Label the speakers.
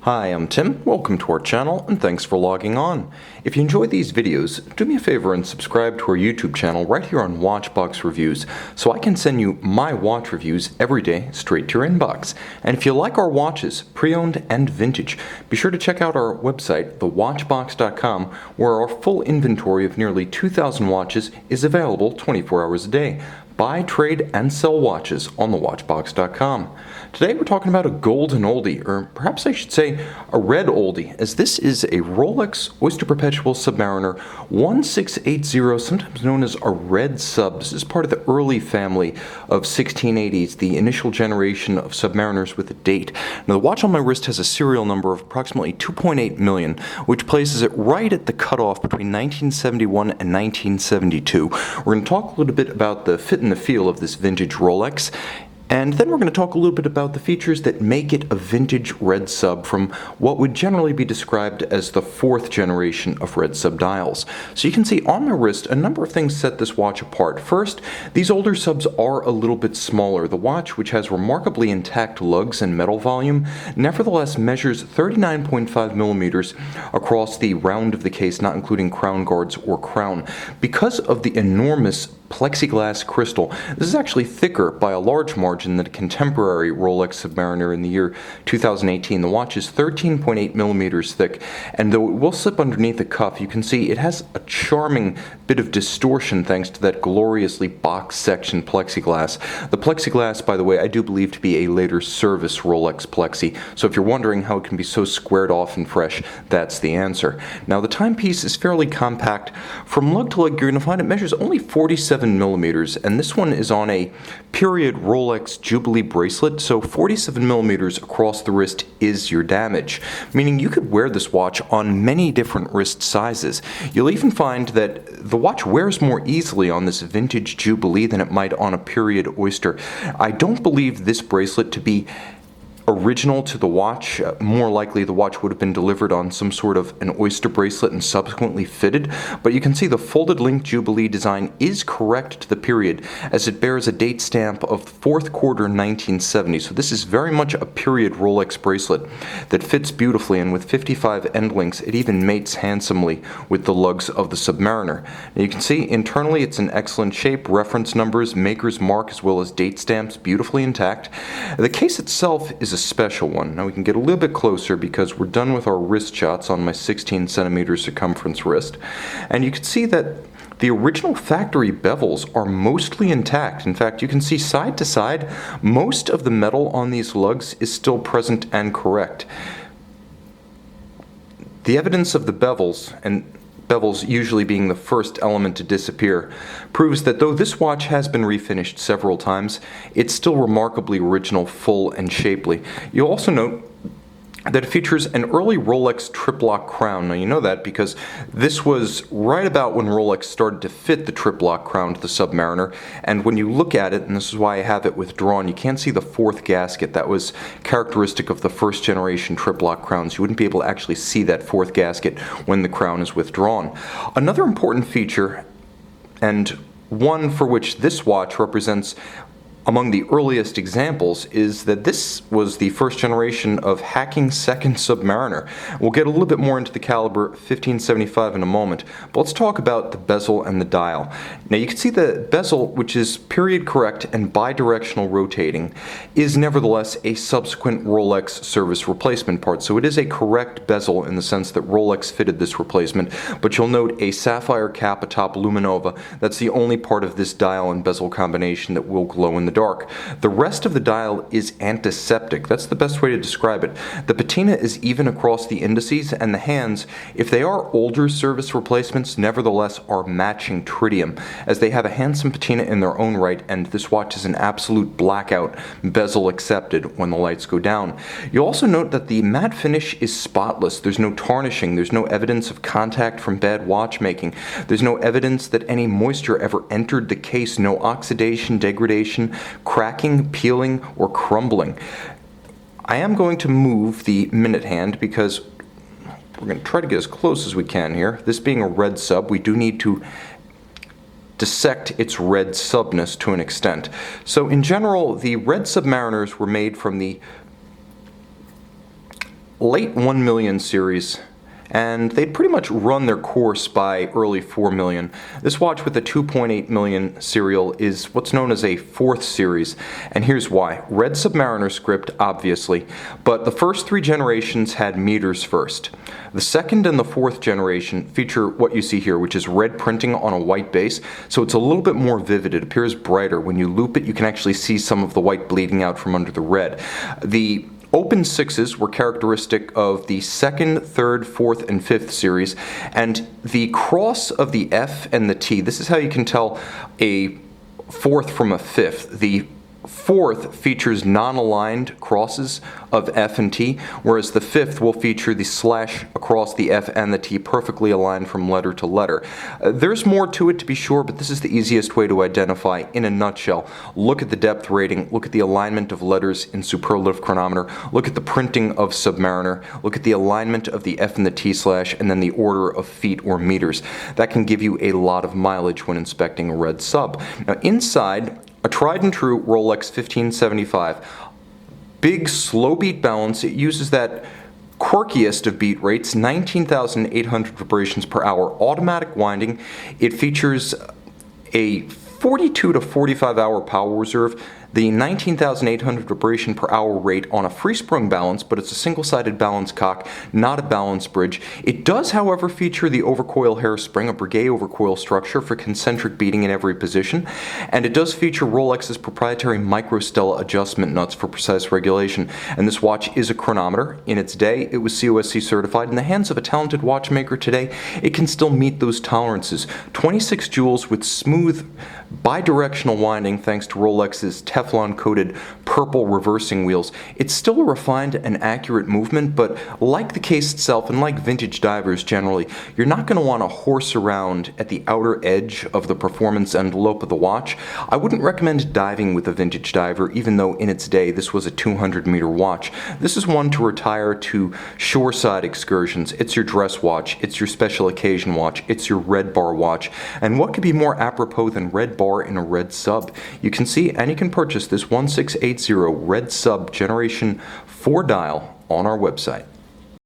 Speaker 1: Hi, I'm Tim. Welcome to our channel and thanks for logging on. If you enjoy these videos, do me a favor and subscribe to our YouTube channel right here on Watchbox Reviews so I can send you my watch reviews every day straight to your inbox. And if you like our watches, pre-owned and vintage, be sure to check out our website, thewatchbox.com, where our full inventory of nearly 2,000 watches is available 24 hours a day. Buy, trade, and sell watches on thewatchbox.com. Today we're talking about a golden oldie, or perhaps I should say a red oldie, as this is a Rolex Oyster Perpetual Submariner 1680, sometimes known as a Red Sub. This is part of the early family of 1680s, the initial generation of Submariners with a date. Now the watch on my wrist has a serial number of approximately 2.8 million, which places it right at the cutoff between 1971 and 1972. We're going to talk a little bit about the fit and the feel of this vintage Rolex, and then we're going to talk a little bit about the features that make it a vintage Red Sub from what would generally be described as the fourth generation of Red Sub dials. So you can see on my wrist a number of things set this watch apart. First, these older subs are a little bit smaller. The watch, which has remarkably intact lugs and metal volume, nevertheless measures 39.5 millimeters across the round of the case, not including crown guards or crown. Because of the enormous plexiglass crystal, this is actually thicker by a large margin than a contemporary Rolex Submariner in the year 2018. The watch is 13.8 millimeters thick, and though it will slip underneath the cuff, you can see it has a charming bit of distortion thanks to that gloriously box-section plexiglass. The plexiglass, by the way, I do believe to be a later service Rolex plexi, so if you're wondering how it can be so squared off and fresh, that's the answer. Now the timepiece is fairly compact. From lug to lug, you're going to find it measures only 47 millimeters, and this one is on a period Rolex Jubilee bracelet, so 47 millimeters across the wrist is your damage, meaning you could wear this watch on many different wrist sizes. You'll even find that the watch wears more easily on this vintage Jubilee than it might on a period Oyster. I don't believe this bracelet to be original to the watch. More likely the watch would have been delivered on some sort of an Oyster bracelet and subsequently fitted, but you can see the folded link Jubilee design is correct to the period, as it bears a date stamp of fourth quarter 1970. So this is very much a period Rolex bracelet that fits beautifully, and with 55 end links it even mates handsomely with the lugs of the Submariner. Now you can see internally it's in excellent shape, reference numbers, maker's mark, as well as date stamps beautifully intact. The case itself is a special one. Now we can get a little bit closer because we're done with our wrist shots on my 16 centimeter circumference wrist, and you can see that the original factory bezels are mostly intact. In fact, you can see side to side, most of the metal on these lugs is still present and correct. The evidence of the bezels, and bezels usually being the first element to disappear, proves that though this watch has been refinished several times, it's still remarkably original, full, and shapely. You'll also note that it features an early Rolex triplock crown. Now you know that because this was right about when Rolex started to fit the triplock crown to the Submariner, and when you look at it, and this is why I have it withdrawn, you can't see the fourth gasket. That was characteristic of the first generation triplock crowns. You wouldn't be able to actually see that fourth gasket when the crown is withdrawn. Another important feature, and one for which this watch represents among the earliest examples, is that this was the first generation of hacking second Submariner. We'll get a little bit more into the caliber 1575 in a moment, but let's talk about the bezel and the dial. Now you can see the bezel, which is period correct and bi-directional rotating, is nevertheless a subsequent Rolex service replacement part. So it is a correct bezel in the sense that Rolex fitted this replacement, but you'll note a sapphire cap atop Luminova. That's the only part of this dial and bezel combination that will glow in the dark. The rest of the dial is antiseptic. That's the best way to describe it. The patina is even across the indices, and the hands, if they are older service replacements, nevertheless are matching tritium, as they have a handsome patina in their own right, and this watch is an absolute blackout, bezel accepted when the lights go down. You'll also note that the matte finish is spotless. There's no tarnishing, there's no evidence of contact from bad watchmaking, there's no evidence that any moisture ever entered the case, no oxidation, degradation, cracking, peeling, or crumbling. I am going to move the minute hand because we're going to try to get as close as we can here. This being a red sub, we do need to dissect its red subness to an extent. So in general, the Red Submariners were made from the late 1 million series, and they'd pretty much run their course by early 4 million. This watch with the 2.8 million serial is what's known as a fourth series, and here's why. Red Submariner script, obviously, but the first 3 generations had meters first. The second and the fourth generation feature what you see here, which is red printing on a white base, so it's a little bit more vivid. It appears brighter. When you loop it, you can actually see some of the white bleeding out from under the red. The open sixes were characteristic of the second, third, fourth, and fifth series, and the cross of the F and the T, this is how you can tell a fourth from a fifth. The fourth features non-aligned crosses of F and T, whereas the fifth will feature the slash across the F and the T perfectly aligned from letter to letter. There's more to it to be sure, but this is the easiest way to identify in a nutshell. Look at the depth rating, look at the alignment of letters in superlative chronometer, look at the printing of Submariner, look at the alignment of the F and the T slash, and then the order of feet or meters. That can give you a lot of mileage when inspecting a red sub. Now inside, a tried and true Rolex 1575. Big slow beat balance. It uses that quirkiest of beat rates, 19,800 vibrations per hour automatic winding. It features a 42 to 45 hour power reserve, the 19,800 vibration per hour rate on a free-sprung balance, but it's a single-sided balance cock, not a balance bridge. It does, however, feature the overcoil hairspring, a Breguet overcoil structure for concentric beating in every position, and it does feature Rolex's proprietary microstella adjustment nuts for precise regulation. And this watch is a chronometer. In its day, it was COSC certified. In the hands of a talented watchmaker today, it can still meet those tolerances. 26 joules with smooth bi-directional winding thanks to Rolex's Teflon-coated purple reversing wheels. It's still a refined and accurate movement, but like the case itself and like vintage divers generally, you're not going to want to horse around at the outer edge of the performance envelope of the watch. I wouldn't recommend diving with a vintage diver, even though in its day this was a 200-meter watch. This is one to retire to shoreside excursions. It's your dress watch, it's your special occasion watch, it's your red bar watch, and what could be more apropos than red bar in a red sub? You can see and you can purchase this 1680 Red Sub Generation 4 dial on our website.